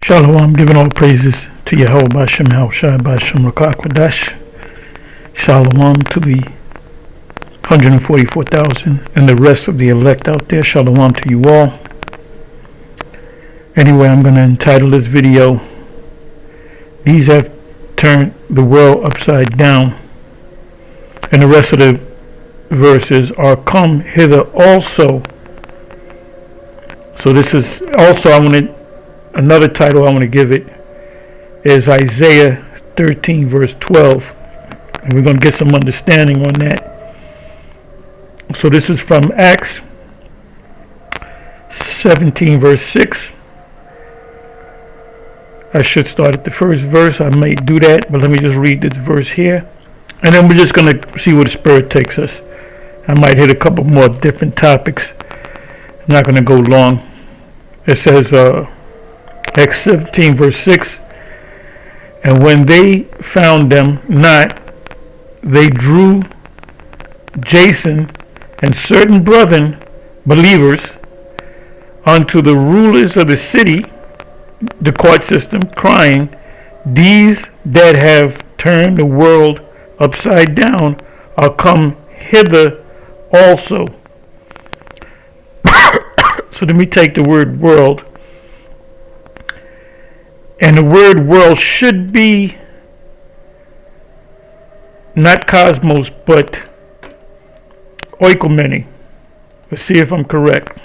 Shalom, giving all praises to Yahweh Bashem Shai Bashem Rakakwadash. Shalom to the 144,000 and the rest of the elect out there. Shalom to you all. Anyway, I'm going to entitle this video, These Have Turned the World Upside Down. And the rest of the verses are come hither also. So this is also, another title I want to give it is Isaiah 13 verse 12. And we're going to get some understanding on that. So this is from Acts 17 verse 6. I should start at the first verse. I may do that, but let me just read this verse here. And then we're just going to see where the Spirit takes us. I might hit a couple more different topics. I'm not going to go long. It says, Acts 17 verse 6, and when they found them not, they drew Jason and certain brethren, believers, unto the rulers of the city, the court system, crying, These that have turned the world upside down are come hither also. So let me take the word world. And the word world should be not cosmos, but oikomene. Let's see if I'm correct.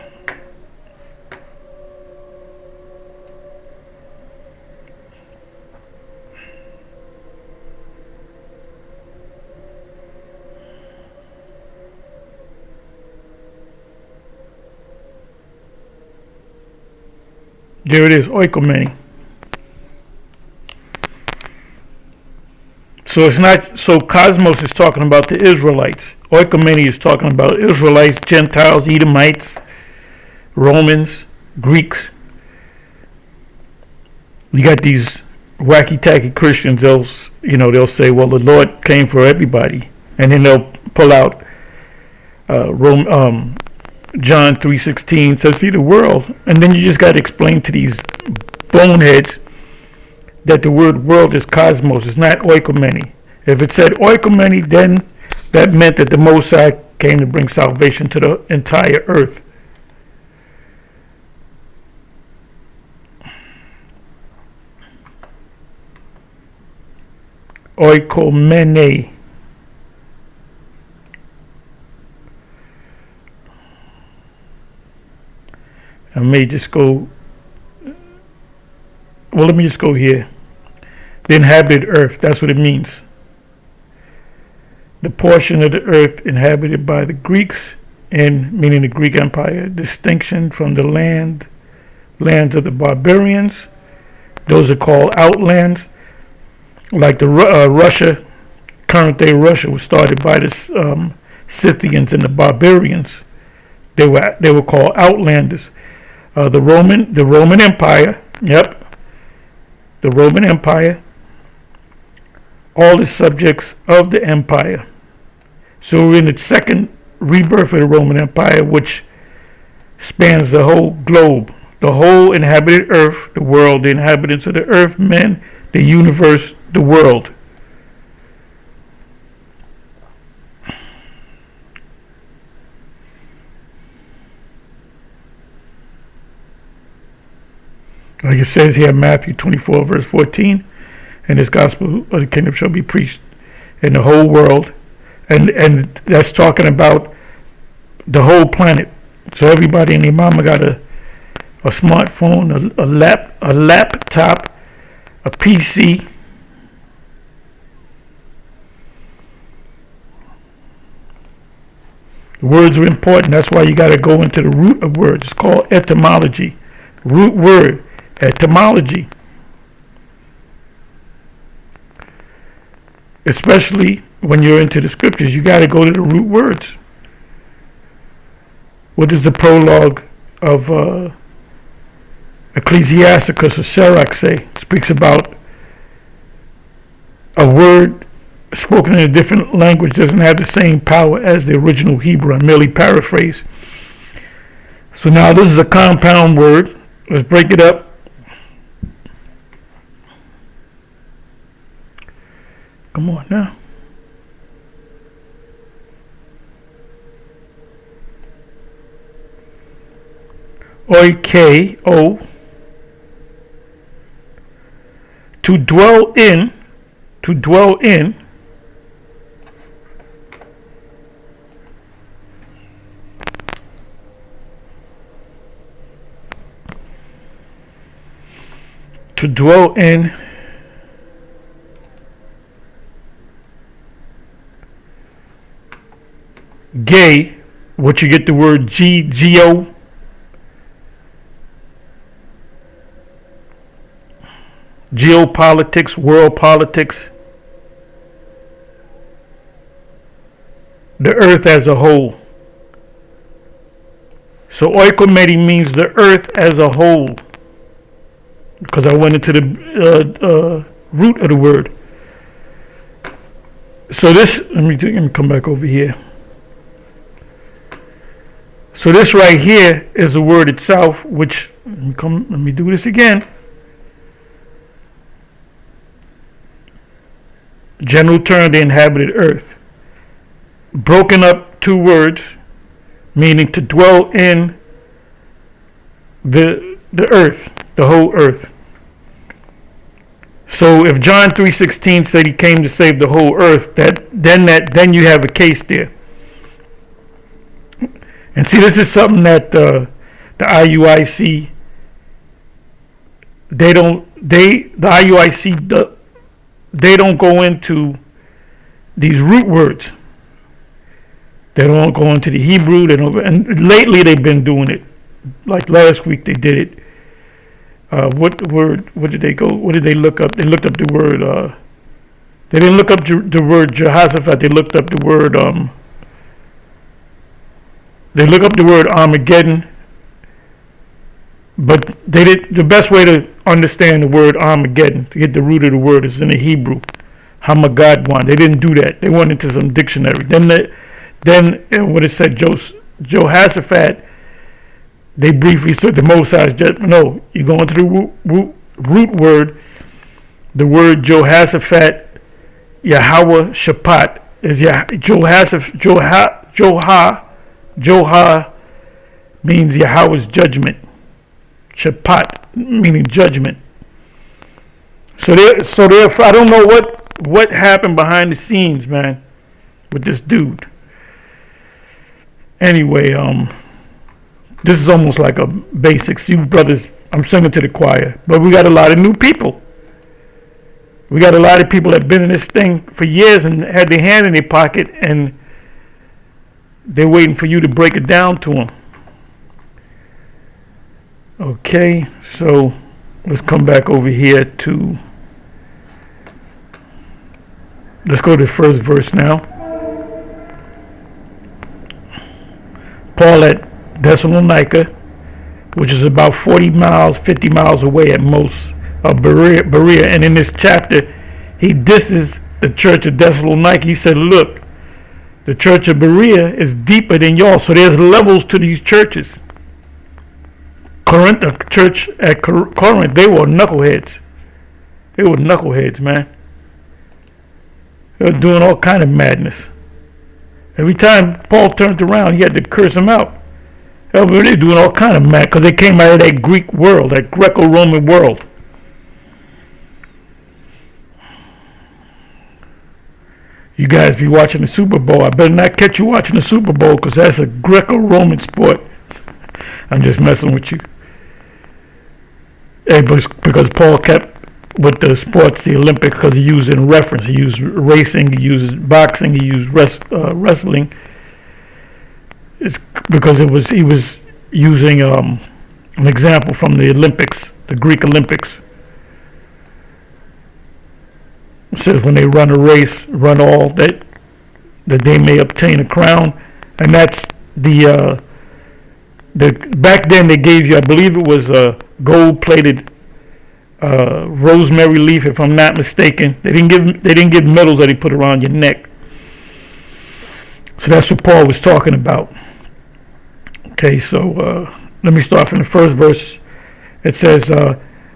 There it is, oikomene. So it's not, so cosmos is talking about the Israelites. Oikomene is talking about Israelites, Gentiles, Edomites, Romans, Greeks. You got these wacky-tacky Christians, they'll say, well, the Lord came for everybody. And then they'll pull out John 3:16 says, see the world. And then you just got to explain to these boneheads that the word world is cosmos. It's not oikomene. If it said oikomene, then that meant that the Most High came to bring salvation to the entire earth. Oikomene. I may just go, well, let me just go here. The inhabited earth, that's what it means. The portion of the earth inhabited by the Greeks, and meaning the Greek Empire, distinction from the lands of the barbarians. Those are called outlands. Like the Russia, current day Russia was started by the Scythians and the barbarians. They were called outlanders. The Roman Empire, yep, the Roman Empire, all the subjects of the empire. So we're in the second rebirth of the Roman Empire, which spans the whole globe, the whole inhabited earth, the world, the inhabitants of the earth, men, the universe, the world. Like it says here, Matthew 24 verse 14, and this gospel of the kingdom shall be preached in the whole world, and that's talking about the whole planet. So everybody and their mama got a smartphone, a laptop, a PC. The words are important. That's why you got to go into the root of words. It's called etymology. Root word. Etymology, especially when you're into the scriptures, you got to go to the root words. What does the prologue of Ecclesiasticus or Sirach say? It speaks about a word spoken in a different language doesn't have the same power as the original Hebrew. I merely paraphrase. So now this is a compound word. Let's break it up. Come on now. Oikeo, to dwell in, to dwell in, to dwell in, gay, which you get the word geo, geopolitics, world politics, the earth as a whole. So oikomedi means the earth as a whole, because I went into the root of the word. So this, let me come back over here. So this right here is the word itself, which, let me do this again. General term, the inhabited earth. Broken up two words, meaning to dwell in the earth, the whole earth. So if John 3:16 said he came to save the whole earth, then you have a case there. And see, this is something that the IUIC, they don't go into these root words. They don't go into the Hebrew. And lately they've been doing it. Like last week they did it. What did they go? What did they look up? They looked up the word. They didn't look up the word Jehoshaphat. They looked up the word. They look up the word Armageddon. But they did the best way to understand the word Armageddon, to get the root of the word, is in the Hebrew. Hamagadwan. They didn't do that. They went into some dictionary. Then what it said, Jehoshaphat, they briefly said the Most High's judgment. No, you go into the root word. The word Jehoshaphat, Yahweh Shaphat, is Johah means Yahweh's judgment. Shaphat meaning judgment. So I don't know what happened behind the scenes, man, with this dude. Anyway, this is almost like a basics. You brothers, I'm singing to the choir, but we got a lot of new people. We got a lot of people that have been in this thing for years and had their hand in their pocket, and they're waiting for you to break it down to them. Okay, so let's come back over here to, let's go to the first verse now. Paul at Thessalonica, which is about 40 miles, 50 miles away at most, of Berea. And in this chapter, he disses the church of Thessalonica. He said, look, the church of Berea is deeper than y'all. So there's levels to these churches. Corinth, the church at Corinth, they were knuckleheads. They were knuckleheads, man. They were doing all kind of madness. Every time Paul turned around, he had to curse them out. They were doing all kind of mad because they came out of that Greek world, that Greco-Roman world. You guys be watching the Super Bowl. I better not catch you watching the Super Bowl because that's a Greco-Roman sport. I'm just messing with you. Because Paul kept with the sports, the Olympics, because he used it in reference. He used racing, he used boxing, he used wrestling. It's because he was using an example from the Olympics, the Greek Olympics. It says when they run a race, run all that they may obtain a crown, and that's the back then they gave you, I believe it was a gold-plated rosemary leaf, if I'm not mistaken. They didn't give medals that he put around your neck. So that's what Paul was talking about. Okay, so let me start from the first verse. It says,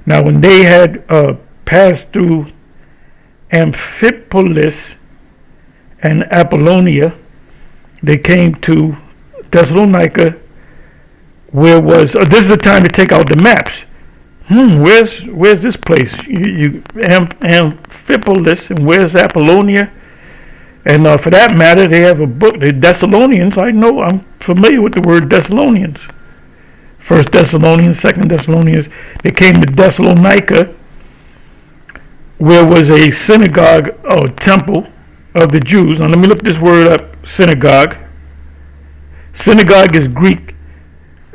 now when they had passed through Amphipolis and Apollonia. They came to Thessalonica, where was this is the time to take out the maps. Where's this place? Amphipolis, and where's Apollonia? And for that matter, they have a book, the Thessalonians. I'm familiar with the word Thessalonians. First Thessalonians, Second Thessalonians. They came to Thessalonica, where was a synagogue or temple of the Jews. Now let me look this word up, synagogue. Synagogue is Greek,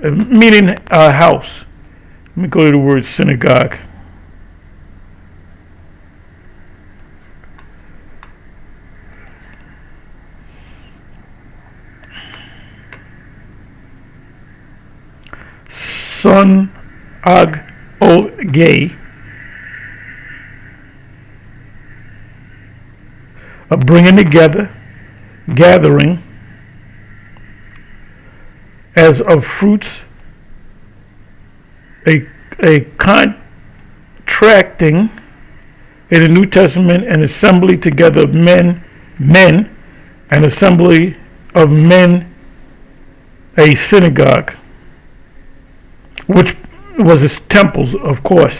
meaning house. Let me go to the word synagogue. Gay, a bringing together, gathering, as of fruits, a contracting in the New Testament, an assembly together of men, an assembly of men, a synagogue, which was its temples, of course.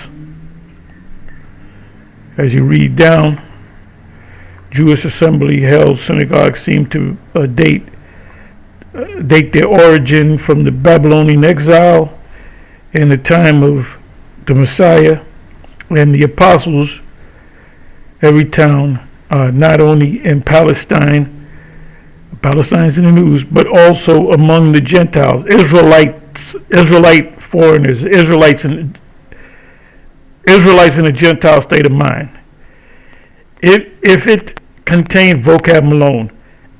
As you read down, Jewish assembly held synagogues seem to date their origin from the Babylonian exile in the time of the Messiah and the apostles. Every town, not only in Palestine's in the news, but also among the Gentiles, Israelite foreigners, Israelites in a Gentile state of mind. If it contained vocab Malone,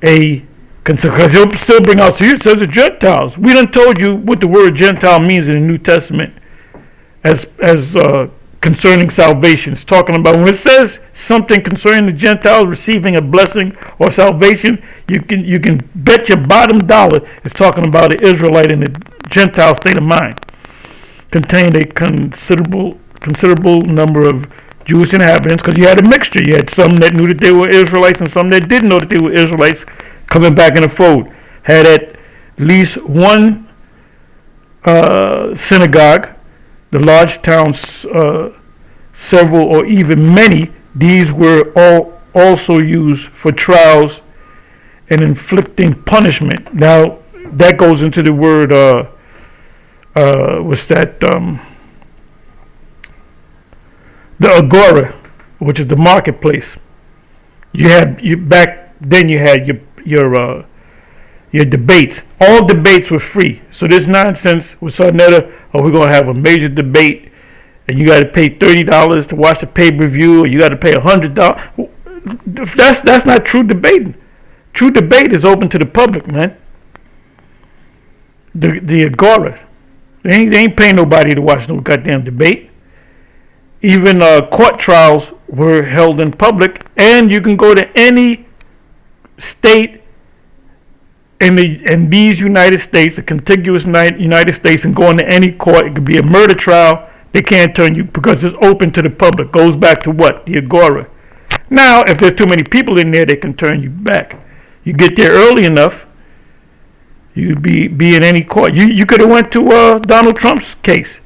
because he'll still bring out, so it says the Gentiles. We done told you what the word Gentile means in the New Testament as concerning salvation. It's talking about when it says something concerning the Gentiles receiving a blessing or salvation, you can bet your bottom dollar it's talking about the Israelite in the Gentile state of mind. Contained a considerable number of Jewish inhabitants, because you had a mixture. You had some that knew that they were Israelites and some that didn't know that they were Israelites coming back in the fold. Had at least one synagogue, the large towns, several or even many. These were also used for trials and inflicting punishment. Now that goes into the word what's that? The agora, which is the marketplace. Back then you had your debates. All debates were free. So this nonsense with Sarnetta, we're gonna have a major debate, and you got to pay $30 to watch the pay-per-view, or you got to pay $100. That's not true debating. True debate is open to the public, man. The agora, they ain't paying nobody to watch no goddamn debate. Even court trials were held in public, and you can go to any state in these United States, the contiguous United States, and go into any court. It could be a murder trial. They can't turn you because it's open to the public. Goes back to what? The agora. Now, if there's too many people in there, they can turn you back. You get there early enough, you'd be in any court. You could have went to Donald Trump's case.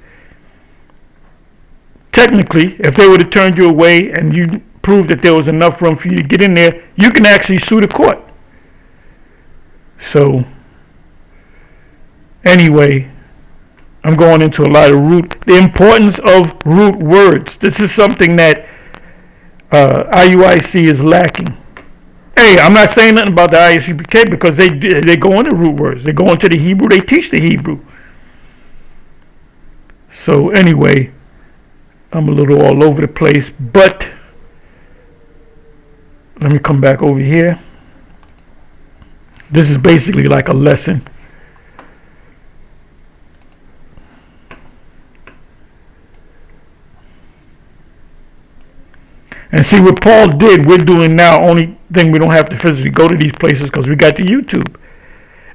Technically, if they would have turned you away and you proved that there was enough room for you to get in there, you can actually sue the court. So, anyway, I'm going into a lot of the importance of root words. This is something that IUIC is lacking. Hey, I'm not saying nothing about the IUCPK because they go into root words. They go into the Hebrew. They teach the Hebrew. So anyway, I'm a little all over the place, but let me come back over here. This is basically like a lesson. And see what Paul did, we're doing now. Only thing, we don't have to physically go to these places because we got the YouTube.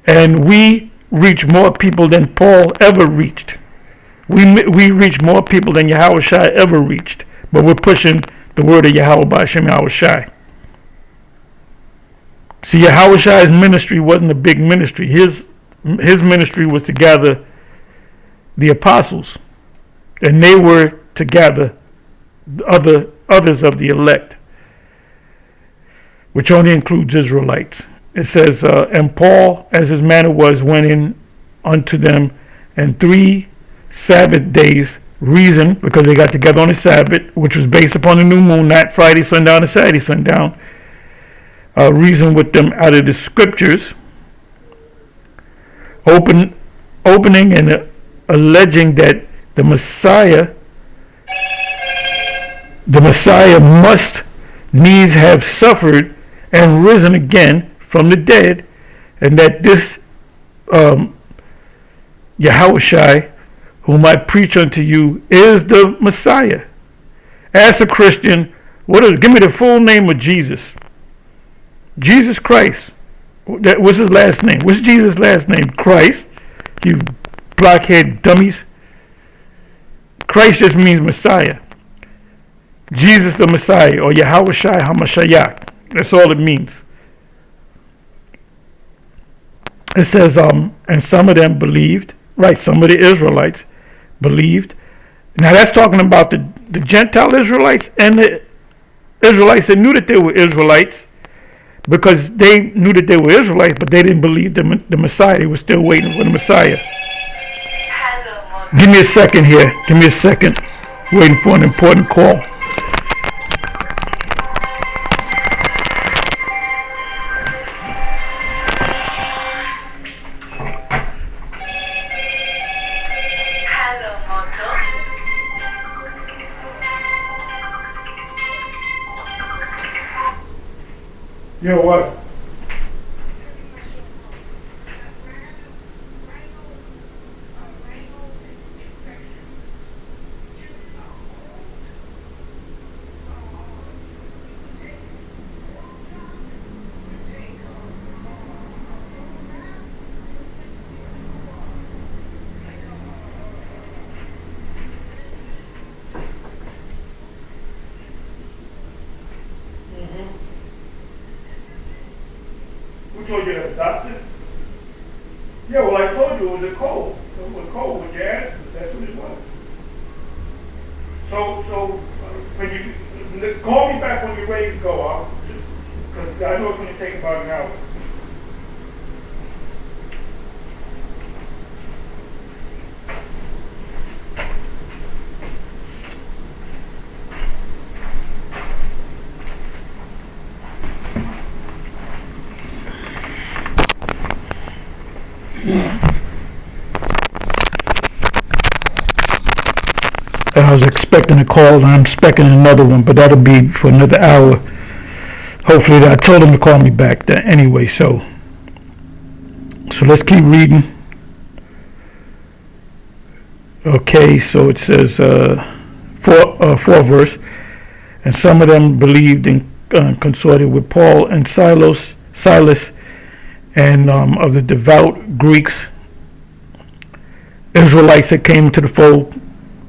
And we reach more people than Paul ever reached. We reach more people than Yahushua ever reached. But we're pushing the word of Yahweh B'Shem Yahweh Shai. See, Yahweh Shai's ministry wasn't a big ministry. His ministry was to gather the apostles, and they were to gather others of the elect, which only includes Israelites. It says, and Paul, as his manner was, went in unto them, and 3 Sabbath days reasoned, because they got together on the Sabbath, which was based upon the new moon, not Friday sundown and Saturday sundown, reasoned with them out of the scriptures, opening and alleging that the Messiah must needs have suffered and risen again from the dead, and that this Yahushai, whom I preach unto you, is the Messiah. As a Christian, give me the full name of Jesus. Jesus Christ. What's his last name? What's Jesus' last name? Christ. You blockhead dummies. Christ just means Messiah. Jesus the Messiah, or Yahushai HaMashiach. That's all it means. It says, and some of them believed, right, some of the Israelites believed. Now that's talking about the Gentile Israelites and the Israelites that knew that they were Israelites, because they knew that they were Israelites, but they didn't believe the Messiah. They were still waiting for the Messiah. Give me a second here. Give me a second. Waiting for an important call. You know what? Who told you that, doctor? Yeah, well, I told you it was a cold. It was a cold with your asthma. That's what it was. So when you call me back when you're ready to go, because I know it's going to take about an hour. I was expecting a call, and I'm expecting another one, but that'll be for another hour. Hopefully, I told him to call me back anyway. So let's keep reading. Okay, so it says fourth verse, and some of them believed and consorted with Paul and Silas, and of the devout Greeks, Israelites that came to the fold.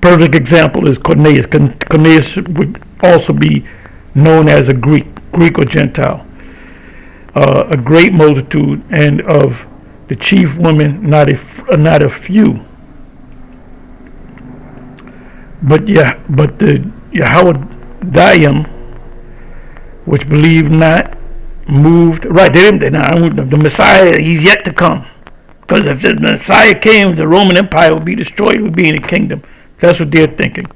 Perfect example is Cornelius. Cornelius would also be known as a Greek or Gentile. A great multitude, and of the chief women, not a few. But the Yahudim, which believed not, moved. Right, the Messiah, he's yet to come. Because if the Messiah came, the Roman Empire would be destroyed, would be in a kingdom. That's what they're thinking.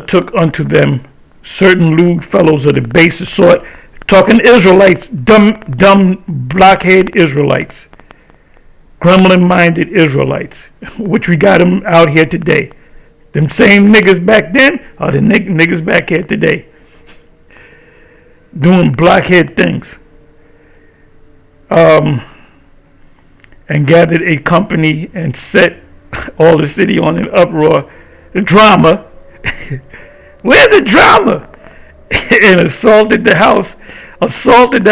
Took unto them certain lewd fellows of the basest sort, talking Israelites, dumb blockhead Israelites, gremlin-minded Israelites, which we got them out here today. Them same niggas back then are the niggas back here today, doing blockhead things. And gathered a company and set all the city on an uproar. The drama. Where's the drama? And assaulted the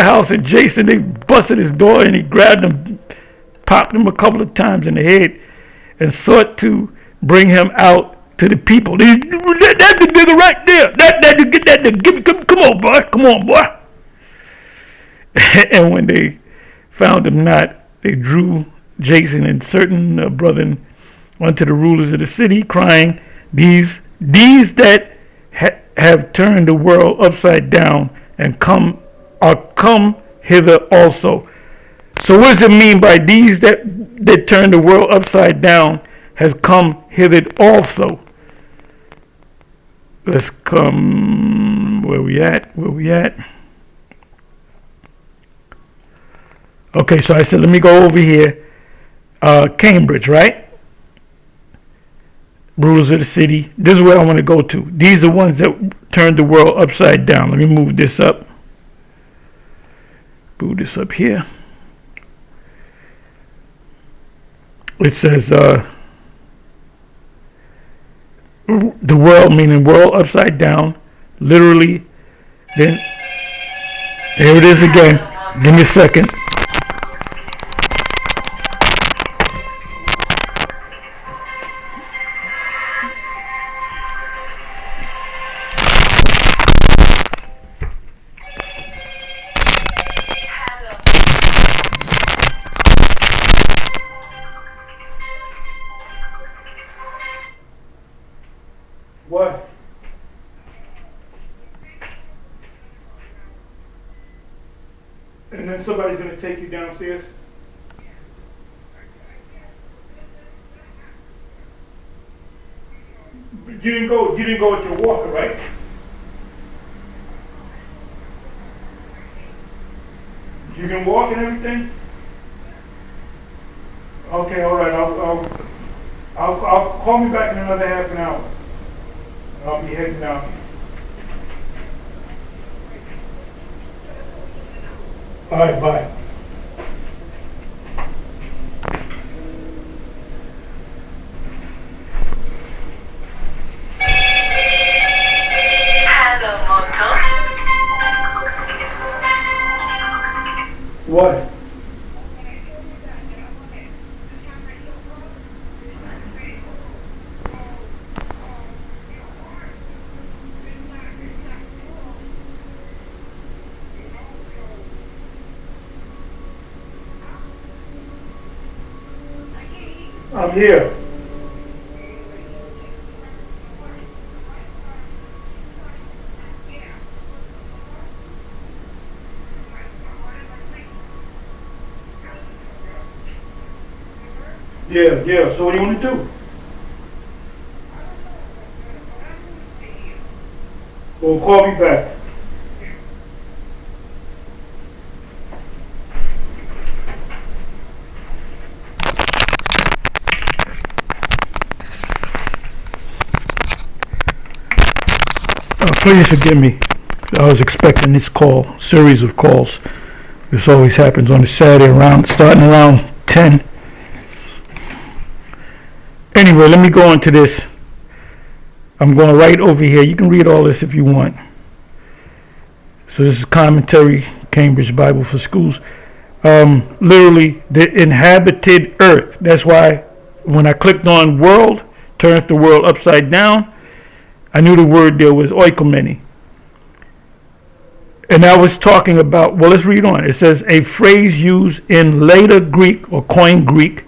house adjacent. They busted his door, and he grabbed him, popped him a couple of times in the head, and sought to bring him out to the people. That's the nigga right there. Get that nigga. Come on, boy. Come on, boy. And when they found him not, they drew Jason and certain brethren unto the rulers of the city, crying, These that have turned the world upside down and are come hither also. So what does it mean by these that turned the world upside down has come hither also? Let's come, where we at? Okay, so I said, let me go over here. Cambridge, right? Rulers of the city. This is where I want to go to. These are ones that turned the world upside down. Let me move this up. Move this up here. It says, the world, meaning world upside down, literally. Then, here it is again. Give me a second. What? And then somebody's going to take you downstairs? You didn't go with your walker, right? You can walk and everything? Okay, all right. I'll call me back in another half an hour. I'll be heading down. All right, bye. Hello, Moto. What? I'm here. Yeah. So what do you want to do? Well, call me back. Please forgive me. I was expecting this series of calls. This always happens on a Saturday starting around 10. Anyway, let me go on to this. I'm going to write over here. You can read all this if you want. So this is commentary, Cambridge Bible for Schools. Literally, the inhabited earth. That's why when I clicked on world, turns the world upside down, I knew the word there was oikomene. And I was talking about, well, let's read on. It says, a phrase used in later Greek or Koine Greek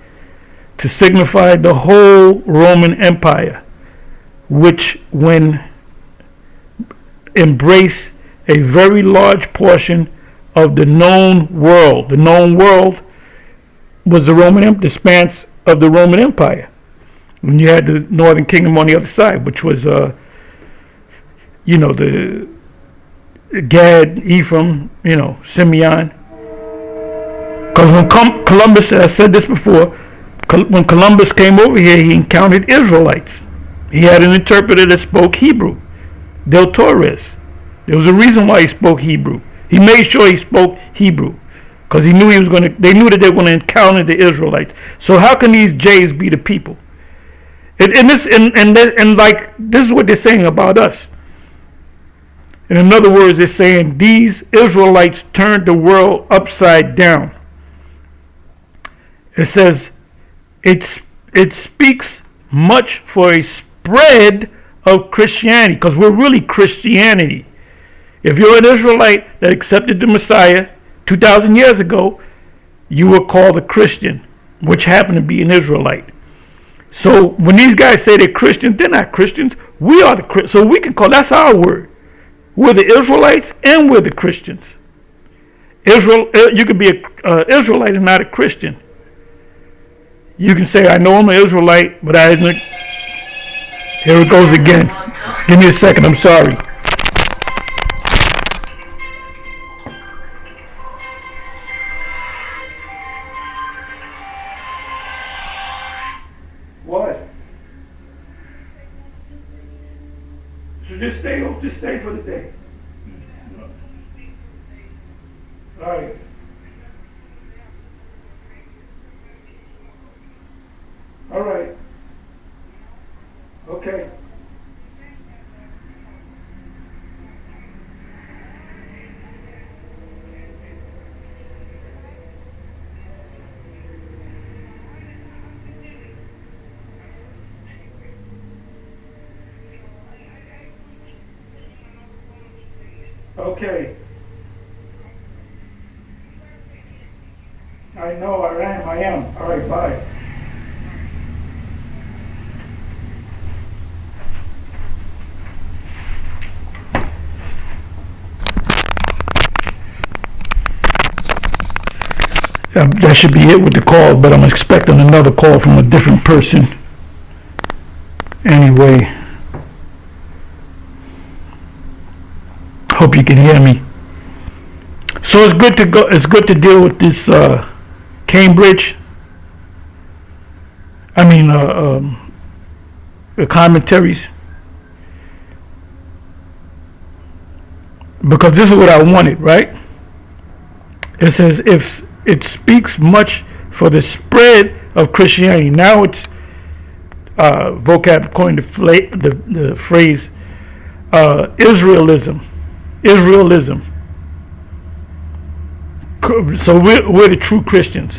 to signify the whole Roman Empire, which when embraced a very large portion of the known world. The known world was the span of the Roman Empire. When you had the Northern Kingdom on the other side, which was the Gad, Ephraim, Simeon. Because when Columbus, I said this before, when Columbus came over here, he encountered Israelites. He had an interpreter that spoke Hebrew, Del Torres. There was a reason why he spoke Hebrew. He made sure he spoke Hebrew because he knew they knew that they were going to encounter the Israelites. So how can these Jays be the people? And this is what they're saying about us. In other words, they're saying these Israelites turned the world upside down. It says, it speaks much for a spread of Christianity, because we're really Christianity. If you're an Israelite that accepted the Messiah 2,000 years ago, you were called a Christian, which happened to be an Israelite. So when these guys say they're Christians, they're not Christians. We are the Christians. So we can call, that's our word. We're the Israelites and we're the Christians. Israel, you can be an Israelite and not a Christian. You can say, I know I'm an Israelite, but I didn't. Here it goes again. Give me a second, I'm sorry. What? So just stay for the day. All right. All right. Okay. Okay. I know, I am. All right, bye. That should be it with the call, but I'm expecting another call from a different person. Anyway, hope you can hear me. So it's good to go. It's good to deal with this Cambridge. The commentaries, because this is what I wanted, right? It says if it speaks much for the spread of Christianity. Now it's vocab coined the phrase Israelism. Israelism. So we're the true Christians,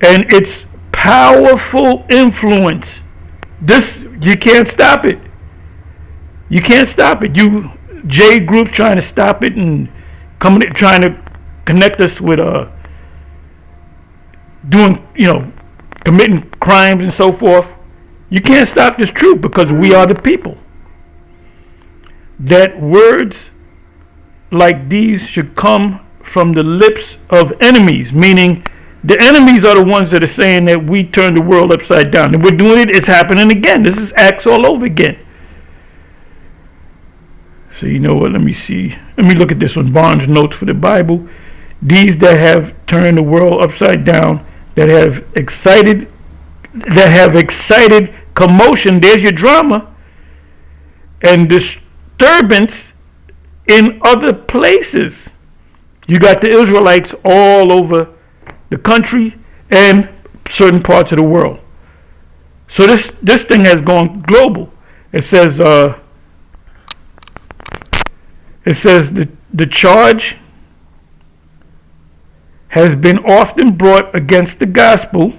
and it's powerful influence. This, you can't stop it. You can't stop it. You J groups trying to stop it and trying to connect us with doing, committing crimes and so forth. You can't stop this truth because we are the people. That words like these should come from the lips of enemies, meaning the enemies are the ones that are saying that we turn the world upside down. And we're doing it, it's happening again. This is Acts all over again. So you know what, let me see. Let me look at this one, Barnes' Notes for the Bible. These that have turned the world upside down, that have excited commotion, there's your drama, and disturbance in other places. You got the Israelites all over the country and certain parts of the world. So this thing has gone global. It says the charge has been often brought against the gospel,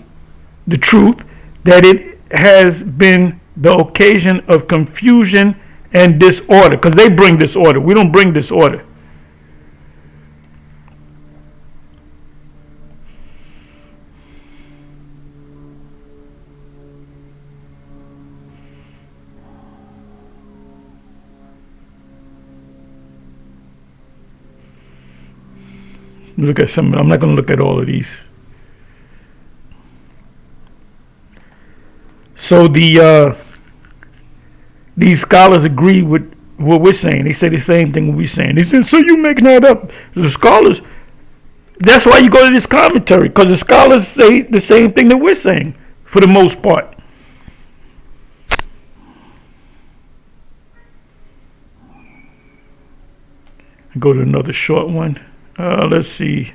the truth, that it has been the occasion of confusion and disorder. Because they bring disorder. We don't bring disorder. Look at some. I'm not going to look at all of these. So these scholars agree with what we're saying. They say the same thing we're saying. They said, so you making that up? The scholars. That's why you go to this commentary, because the scholars say the same thing that we're saying for the most part. Go to another short one. Let's see.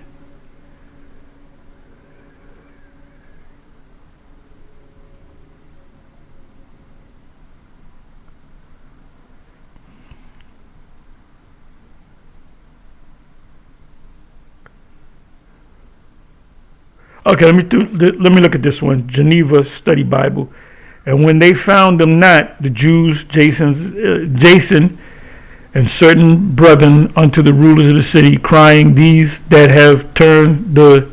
Okay, let me look at this one. Geneva Study Bible. And when they found them not, the Jews, Jason and certain brethren unto the rulers of the city, crying, these that have turned the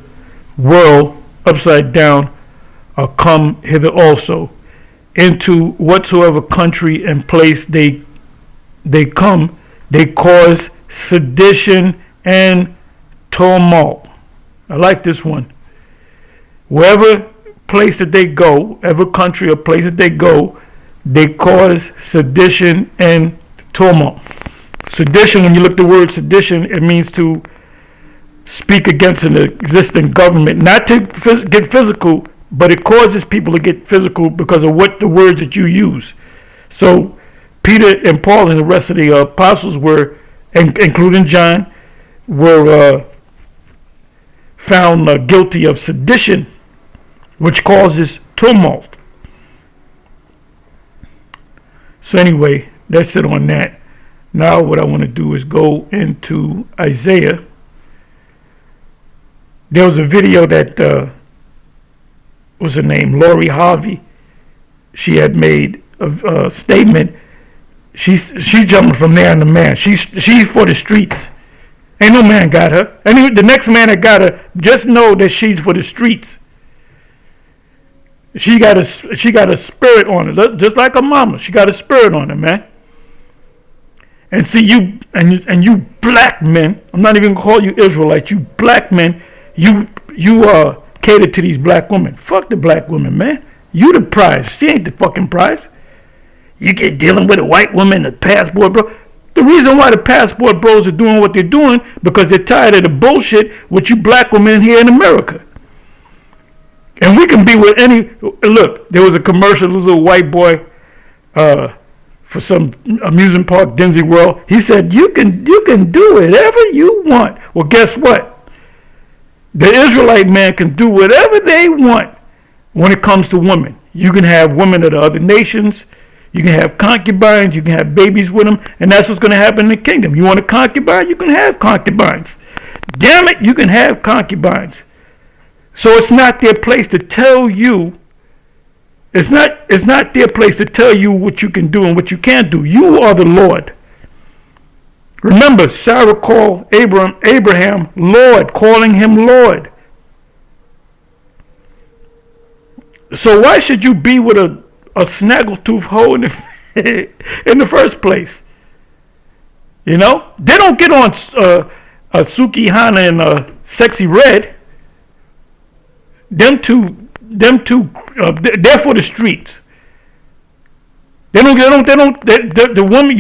world upside down are come hither also. Into whatsoever country and place they come, they cause sedition and tumult. I like this one. Wherever place that they go, every country or place that they go, they cause sedition and tumult. Sedition, when you look at the word sedition, it means to speak against an existing government. Not to get physical, but it causes people to get physical because of what the words that you use. So Peter and Paul and the rest of the apostles were, including John, were found guilty of sedition, which causes tumult. So anyway, that's it on that. Now what I want to do is go into Isaiah. There was a video that, what's her name, Lori Harvey, she had made a statement. She's jumping from man to man. She's for the streets. Ain't no man got her. And the next man that got her, just know that she's for the streets. She got a spirit on her, just like her mama. She got a spirit on her, man. And see, you black men, I'm not even gonna call you Israelites, you black men, you cater to these black women. Fuck the black women, man. You the prize. She ain't the fucking prize. You get dealing with a white woman, the passport bro. The reason why the passport bros are doing what they're doing, because they're tired of the bullshit with you black women here in America. And we can be with any. Look, there was a commercial, this little white boy, for some amusement park, Disney World. He said, "You can do whatever you want." Well, guess what? The Israelite man can do whatever they want when it comes to women. You can have women of the other nations. You can have concubines. You can have babies with them, and that's what's going to happen in the kingdom. You want a concubine? You can have concubines. Damn it, you can have concubines. So it's not their place to tell you. It's not their place to tell you what you can do and what you can't do. You are the Lord. Remember, Sarah called Abraham Lord, calling him Lord. So why should you be with a snaggletooth hoe in the first place? You know, they don't get on Suki Hana and Sexy Red. Them two, they're for the streets. The woman,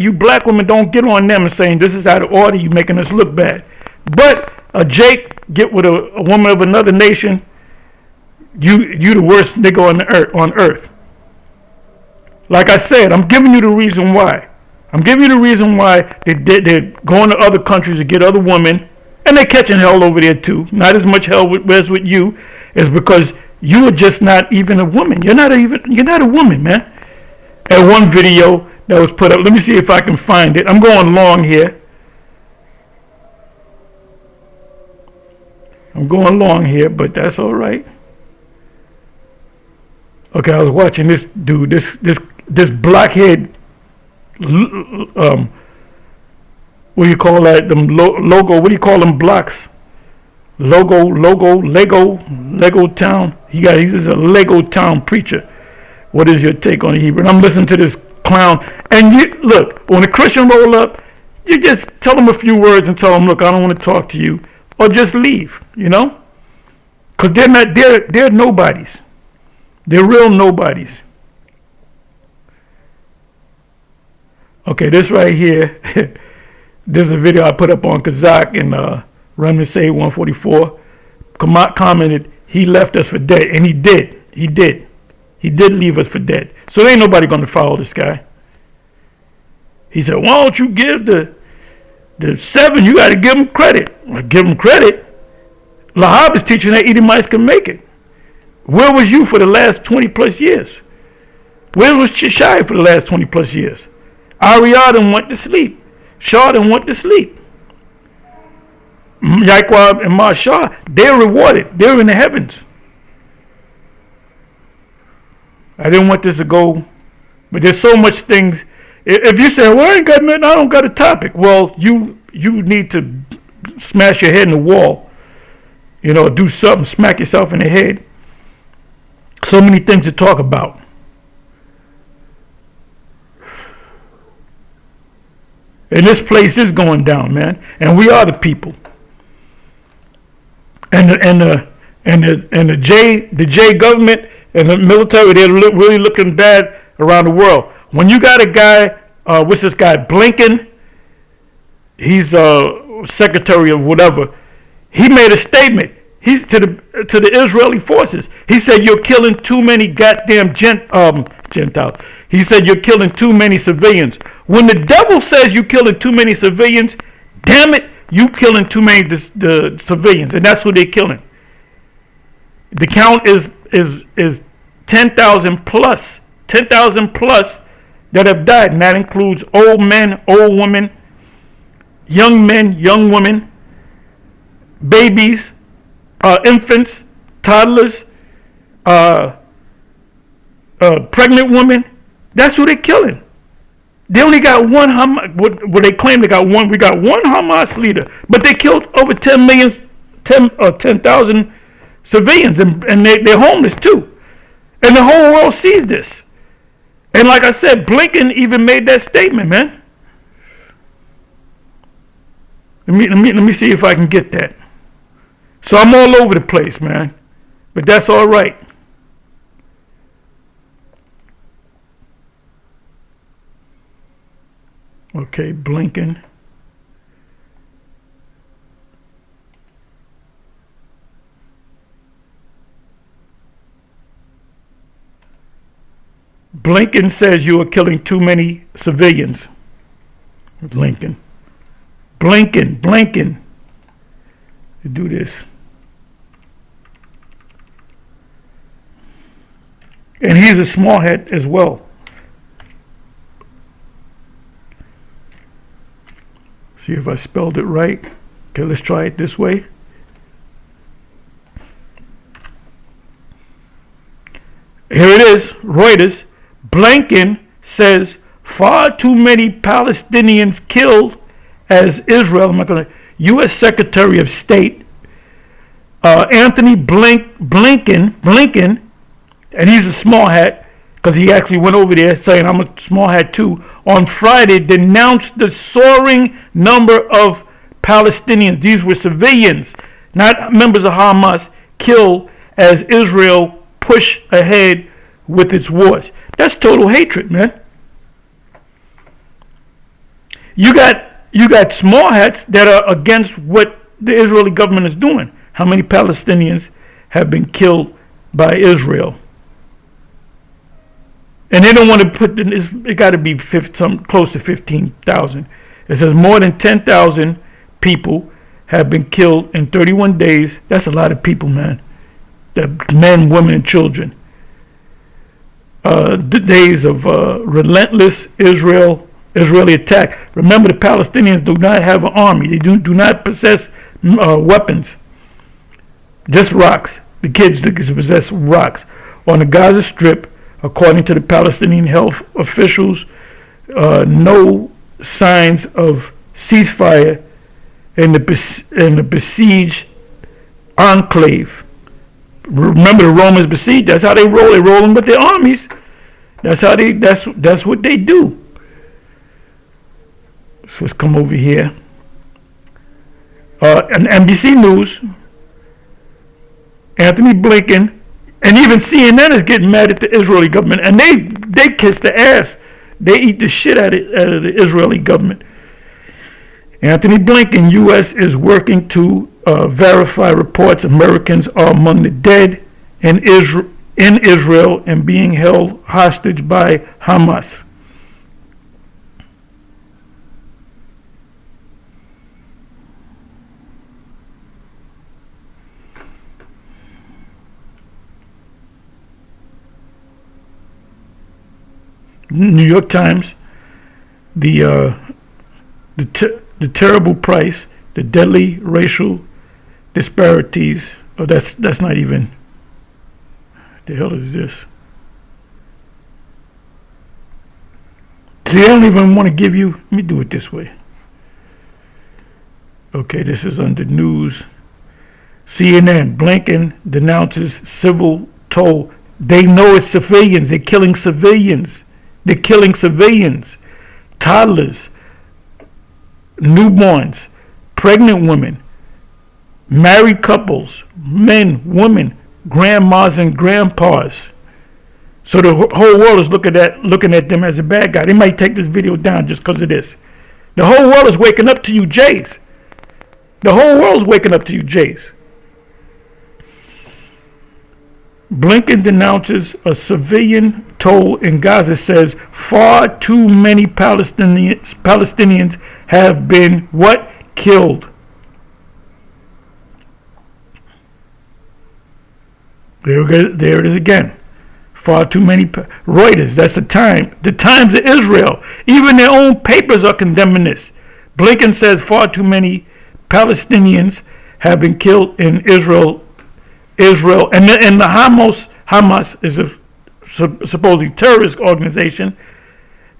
you black women don't get on them and saying this is out of order, you making us look bad. But Jake get with a woman of another nation, you the worst nigga on earth. Like I said, I'm giving you the reason why. I'm giving you the reason why they're going to other countries to get other women, and they're catching hell over there too. Not as much hell as with you, is because you are just not even a woman. You're not a woman, man. And one video that was put up, let me see if I can find it. I'm going long here. But that's all right. Okay, I was watching this dude, this blackhead, what do you call that? Them logo. What do you call them blocks? Lego Town. He's just a Lego Town preacher. What is your take on Hebrew? And I'm listening to this clown. And you look, when a Christian roll up, you just tell them a few words and tell them, look, I don't want to talk to you, or just leave. You know, because they're nobodies. They're real nobodies. Okay, this right here, there's a video I put up on Kazakh and Remnant Say 144 commented, he left us for dead, and he did leave us for dead. So there ain't nobody going to follow this guy. He said, why don't you give the 7, you got to give him credit. Well, give him credit. Lahab is teaching that Edomites can make it. Where was you for the last 20 plus years? Where was Shishai for the last 20 plus years? Ariadne went to sleep. Shardon went to sleep. Yaquab and Mashah, they're rewarded. They're in the heavens. I didn't want this to go, but there's so much things. If you say, well, I don't got a topic. Well, you need to smash your head in the wall. Do something, smack yourself in the head. So many things to talk about. And this place is going down, man. And we are the people. And the J government and the military, they're really looking bad around the world. When you got a guy, what's this guy, Blinken? He's secretary of whatever. He made a statement. He's to the Israeli forces. He said, "You're killing too many goddamn Gentiles." He said, "You're killing too many civilians." When the devil says you're killing too many civilians, damn it, you killing too many the civilians, and that's who they're killing. The count is 10,000 plus that have died, and that includes old men, old women, young men, young women, babies, infants, toddlers, pregnant women. That's who they're killing. They only got one what they claim they got one. We got one Hamas leader, but they killed over 10,000 civilians, and they're homeless too. And the whole world sees this. And like I said, Blinken even made that statement, man. Let me see if I can get that. So I'm all over the place, man, but that's all right. Okay, Blinken. Blinken says you are killing too many civilians. Blinken. To do this. And he's a small head as well. See if I spelled it right. Okay, let's try it this way. Here it is, Reuters. Blinken says far too many Palestinians killed as Israel. U.S. Secretary of State Anthony Blinken, and he's a small hat because he actually went over there saying I'm a small hat too. On Friday, denounced the soaring number of Palestinians. These were civilians, not members of Hamas, killed as Israel pushed ahead with its wars. That's total hatred, man. You got small hats that are against what the Israeli government is doing. How many Palestinians have been killed by Israel? And they don't want to put it got to be close to 15,000. It says more than 10,000 people have been killed in 31 days. That's a lot of people, man. Men, women, and children. The days of relentless Israeli attack. Remember, the Palestinians do not have an army. They do not possess weapons. Just rocks. The kids possess rocks. On the Gaza Strip, according to the Palestinian health officials, no signs of ceasefire in the besieged enclave. Remember, the Romans besieged. That's how they roll. They roll them with their armies. That's how they. That's what they do. So let's come over here. And NBC News, Anthony Blinken, and even CNN is getting mad at the Israeli government, and they kiss the ass. They eat the shit out of the Israeli government. Anthony Blinken, U.S. is working to verify reports Americans are among the dead in Israel and being held hostage by Hamas. New York Times, the terrible price, the deadly racial disparities. Oh, that's not even. The hell is this? See, I don't even want to give you. Let me do it this way. Okay, this is under news. CNN, Blinken denounces civil toll. They know it's civilians. They're killing civilians. They're killing civilians. Toddlers, newborns, pregnant women, married couples, men, women, grandmas and grandpas. So the whole world is looking at them as a bad guy. They might take this video down just because of this. The whole world is waking up to you, Jays. The whole world is waking up to you, Jays. Blinken denounces a civilian toll in Gaza, says far too many Palestinians have been what? Killed. There it is again. Far too many. Reuters, that's the Times of Israel. Even their own papers are condemning this. Blinken says far too many Palestinians have been killed in Israel, and the Hamas is a supposedly terrorist organization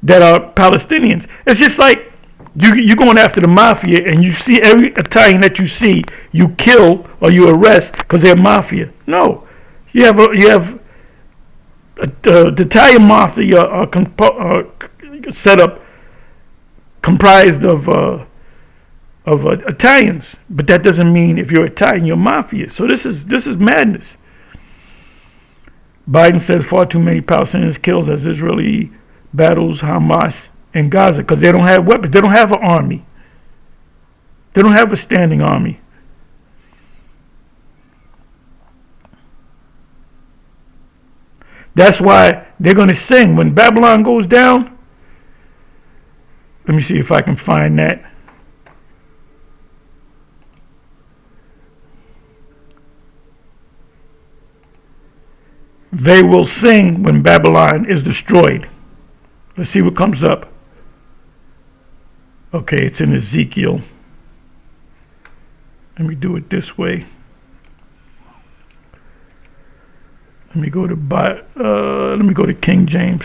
that are Palestinians. It's just like you're going after the mafia, and you see every Italian that you see, you kill or you arrest because they're mafia. No, you have the Italian mafia are set up comprised of Italians, but that doesn't mean if you're Italian you're mafia. So this is madness. Biden says far too many Palestinians killed as Israeli battles Hamas in Gaza because they don't have weapons. They don't have an army. They don't have a standing army. That's why they're going to sing when Babylon goes down. Let me see if I can find that. They will sing when Babylon is destroyed. Let's see what comes up. Okay, it's in Ezekiel. Let me do it this way. Let me go to King James.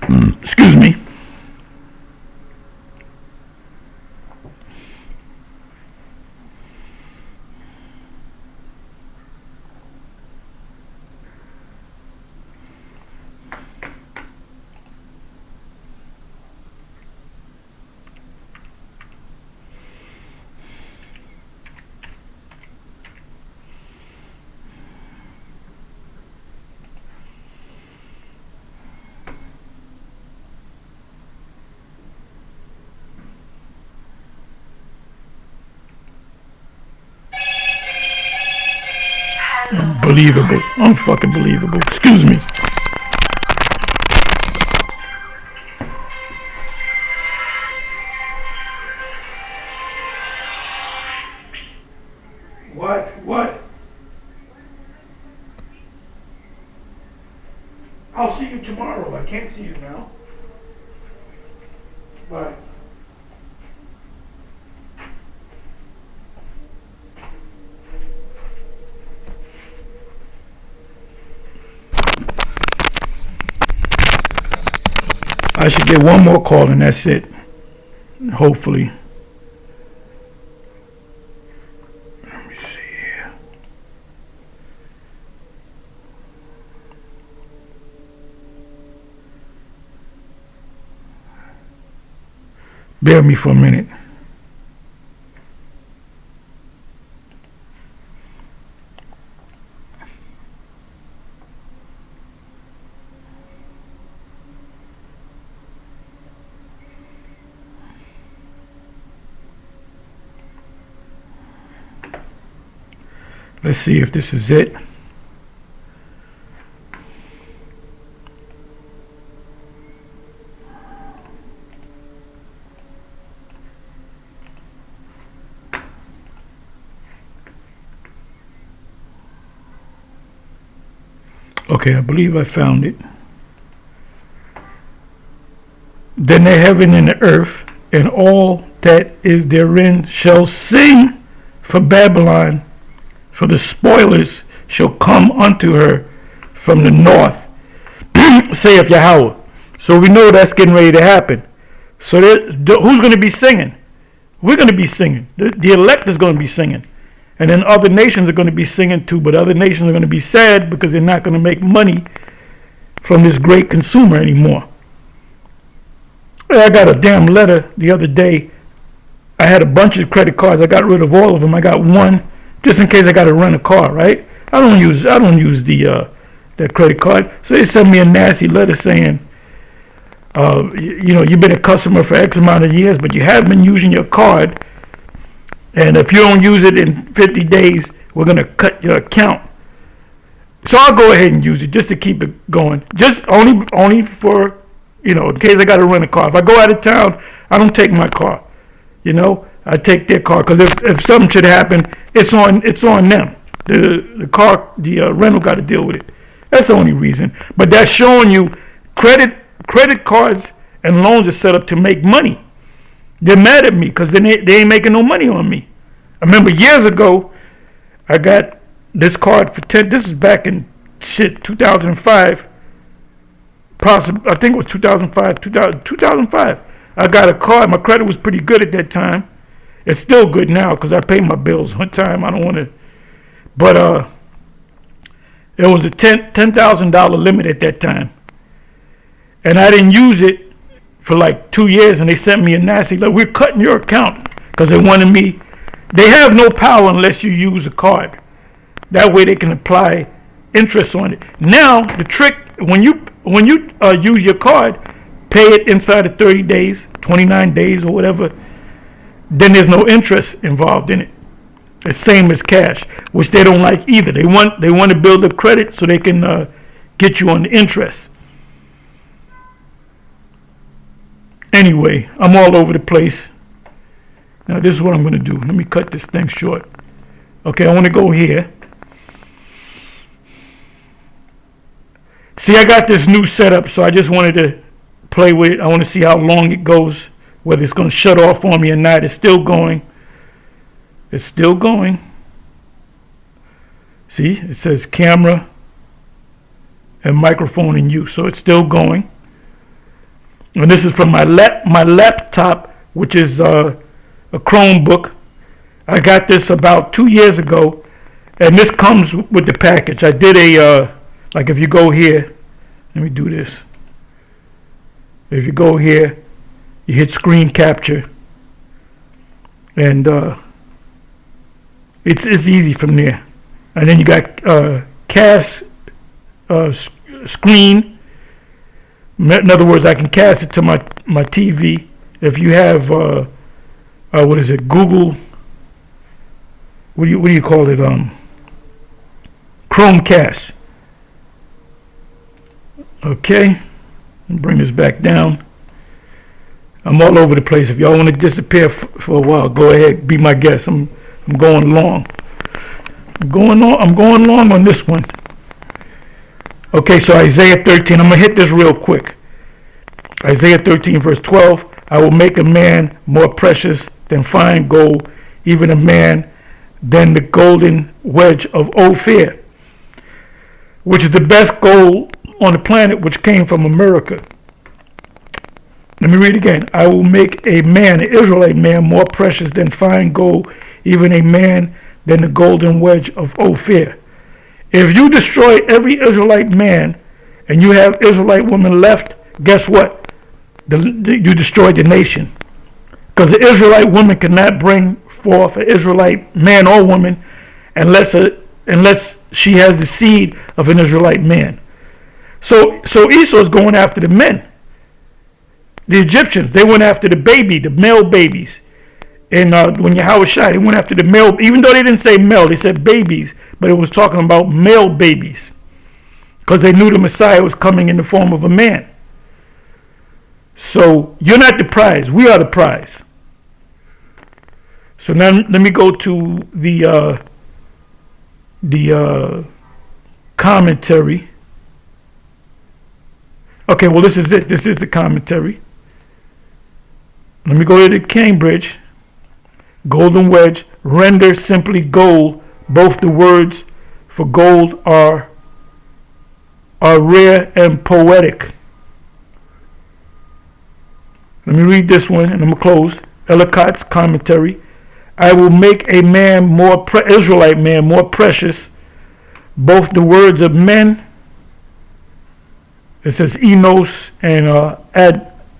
Excuse me. Unbelievable. Unfucking believable. Excuse me. What? I'll see you tomorrow. I can't see you now. Bye. I should get one more call and that's it. Hopefully. Let me see here. Bear with me for a minute. Let's see if this is it. Okay, I believe I found it. Then the heaven and the earth and all that is therein shall sing for Babylon, for the spoilers shall come unto her from the north, saith Yahweh. So we know that's getting ready to happen. So who's going to be singing? We're going to be singing. The elect is going to be singing. And then other nations are going to be singing too, but other nations are going to be sad because they're not going to make money from this great consumer anymore. I got a damn letter the other day. I had a bunch of credit cards. I got rid of all of them. I got one just in case I got to rent a car, right? I don't use that credit card. So they sent me a nasty letter saying, you've been a customer for X amount of years, but you haven't been using your card. And if you don't use it in 50 days, we're going to cut your account. So I'll go ahead and use it just to keep it going. Just only for, in case I got to rent a car. If I go out of town, I don't take my car. I take their car because if something should happen, it's on them. The rental got to deal with it. That's the only reason. But that's showing you credit cards and loans are set up to make money. They're mad at me because they ain't making no money on me. I remember years ago, I got this card for this is back in 2005. Possibly, I think it was 2005. I got a card. My credit was pretty good at that time. It's still good now because I pay my bills on time. I don't want to, but it was a $10,000 limit at that time, and I didn't use it for like 2 years, and they sent me a nasty letter. We're cutting your account because they wanted me. They have no power unless you use a card. That way they can apply interest on it. Now the trick when you use your card, pay it inside of 30 days, 29 days or whatever. Then there's no interest involved in it. It's same as cash, which they don't like either. They want to build up credit so they can get you on the interest. Anyway, I'm all over the place. Now this is what I'm going to do. Let me cut this thing short. Okay, I want to go here. See, I got this new setup, so I just wanted to play with it. I want to see how long it goes, whether it's going to shut off on me or not. It's still going. It's still going. See, it says camera and microphone in use, so it's still going. And this is from my laptop, which is a Chromebook. I got this about 2 years ago, and this comes with the package. I did like if you go here, let me do this. If you go here, you hit screen capture, and it's easy from there. And then you got cast screen. In other words, I can cast it to my TV. If you have what is it? Google. What do you call it? Chromecast. Okay. Bring this back down. I'm all over the place. If y'all want to disappear for a while, go ahead. Be my guest. I'm going long. I'm going long on this one. Okay, so Isaiah 13. I'm going to hit this real quick. Isaiah 13, verse 12. I will make a man more precious than fine gold, even a man than the golden wedge of Ophir, which is the best gold on the planet, which came from America. Let me read again. I will make a man, an Israelite man, more precious than fine gold, even a man than the golden wedge of Ophir. If you destroy every Israelite man and you have Israelite women left, guess what? You destroyed the nation. Because the Israelite woman cannot bring forth an Israelite man or woman unless she has the seed of an Israelite man. So Esau is going after the men. The Egyptians, they went after the male babies. And when Yahweh shot, they went after the male, even though they didn't say male, they said babies, but it was talking about male babies. Because they knew the Messiah was coming in the form of a man. So you're not the prize, we are the prize. So now let me go to the commentary. Okay, well this is it. This is the commentary. Let me go to the Cambridge. Golden wedge, render simply gold. Both the words for gold are rare and poetic. Let me read this one and I'm going to close. Ellicott's commentary. I will make a man more, Israelite man more precious, both the words of men, it says Enos and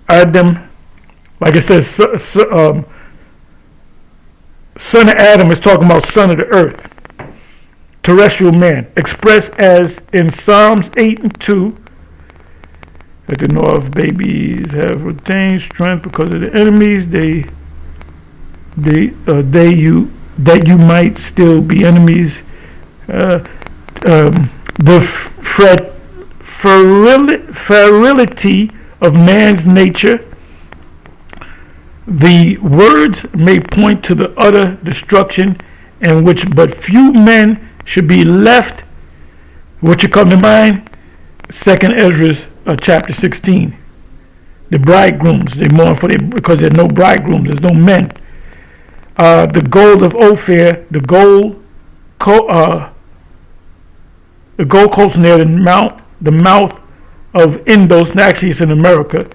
Adam, like it says, son of Adam is talking about son of the earth, terrestrial man, expressed as in Psalms 8 and 2, at the north babies have retained strength because of the enemies, that you might still be enemies. The fertility of man's nature. The words may point to the utter destruction in which but few men should be left. What you come to mind? 2nd Ezra chapter 16. The bridegrooms, they mourn because there are no bridegrooms, there's no men. The gold of Ophir, the Gold Coast near the mouth of Indus, and actually it's in America,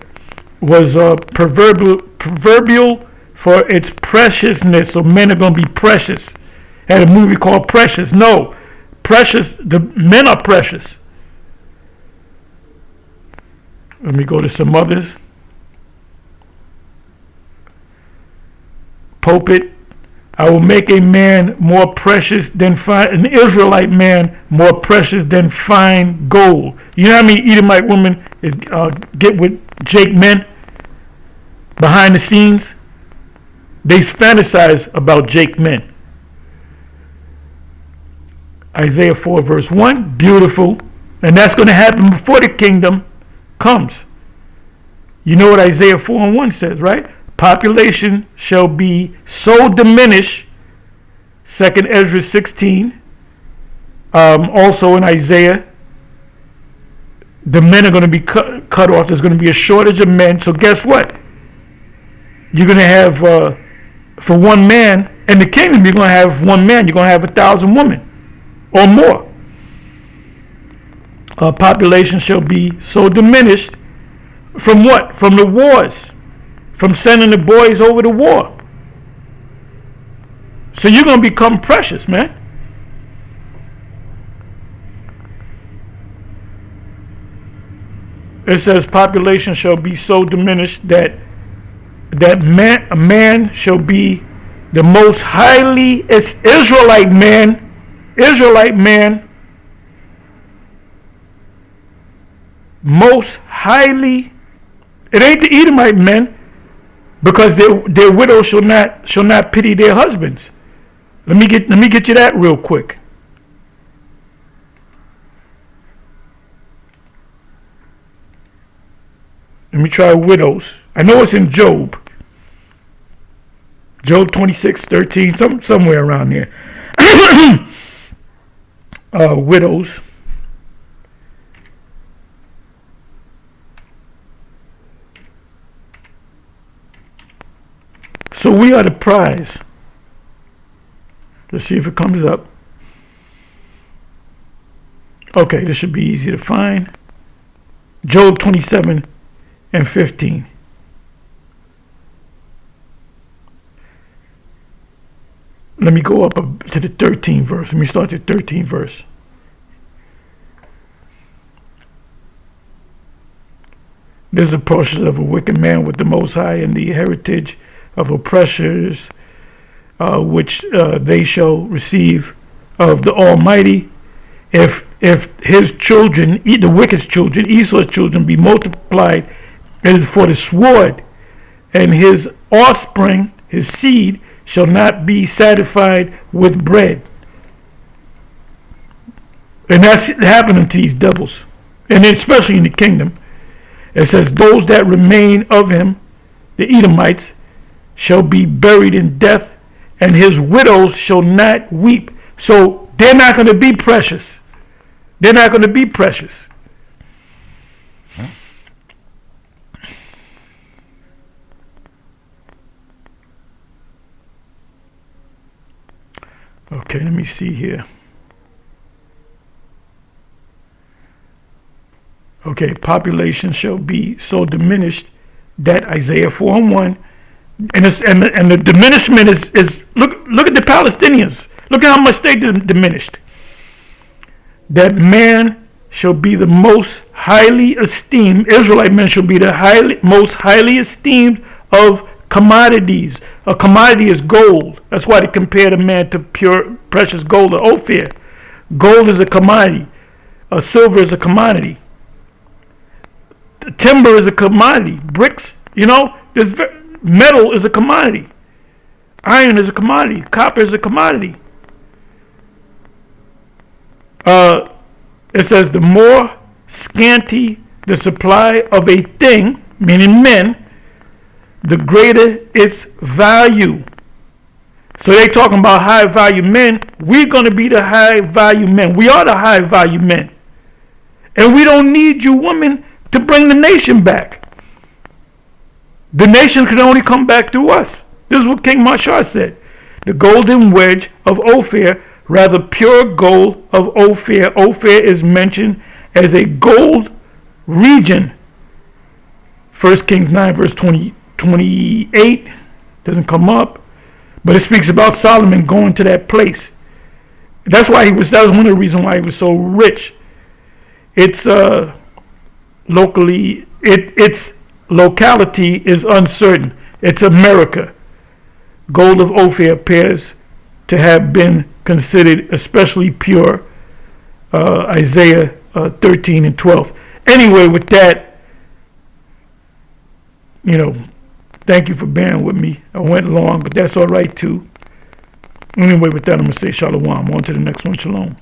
was proverbial for its preciousness. So men are going to be precious. Had a movie called Precious. No, precious. The men are precious. Let me go to some others. Pulpit. I will make a man more precious than an Israelite man more precious than fine gold. You know how many Edomite women get with Jake men behind the scenes? They fantasize about Jake men. Isaiah 4 verse 1, beautiful. And that's going to happen before the kingdom comes. You know what Isaiah 4 and 1 says, right? Population shall be so diminished. 2nd Ezra 16. Also in Isaiah, the men are going to be cut off. There's going to be a shortage of men. So guess what? You're going to have, for one man, in the kingdom, you're going to have one man. You're going to have 1,000 women or more. Population shall be so diminished. From what? From the wars. From sending the boys over to war. So you're going to become precious, man. It says population shall be so diminished that a man shall be the most highly Israelite man, most highly. It ain't the Edomite men, because their widows shall not pity their husbands. Let me get you that real quick. Let me try widows. I know it's in Job. Job 26:13, somewhere around there. Widows. So we are the prize. Let's see if it comes up. Okay, this should be easy to find. Job 27 and 15. Let me go up to the 13th verse. Let me start at the 13th verse. This is a portion of a wicked man with the Most High and the heritage of oppressors, which they shall receive of the Almighty. If his children, the wicked's children, Esau's children, be multiplied, it is for the sword, and his offspring, his seed, shall not be satisfied with bread. And that's happening to these devils, and especially in the kingdom. It says, those that remain of him, the Edomites, shall be buried in death, and his widows shall not weep. So they're not going to be precious. They're not going to be precious. Okay, let me see here. Okay, population shall be so diminished that Isaiah 4:1, and the diminishment is look at the Palestinians. Look at how much they diminished. That man shall be the most highly esteemed. Israelite men shall be the most highly esteemed of commodities. A commodity is gold. That's why they compared a man to pure precious gold or Ophir. Gold is a commodity. Silver is a commodity. Timber is a commodity. Bricks, metal is a commodity. Iron is a commodity. Copper is a commodity. It says the more scanty the supply of a thing, meaning men, the greater its value. So they talking about high value men. We're going to be the high value men. We are the high value men. And we don't need you women to bring the nation back. The nation can only come back through us. This is what King Marshall said. The golden wedge of Ophir, rather pure gold of Ophir. Ophir is mentioned as a gold region. 1 Kings 9 verse 28 doesn't come up, but it speaks about Solomon going to that place. That was one of the reasons why he was so rich. Its locality is uncertain. It's America. Gold of Ophir appears to have been considered especially pure. Isaiah 13 and 12. Anyway, with that, thank you for bearing with me. I went long, but that's all right too. Anyway, with that, I'm going to say shalom. On to the next one. Shalom.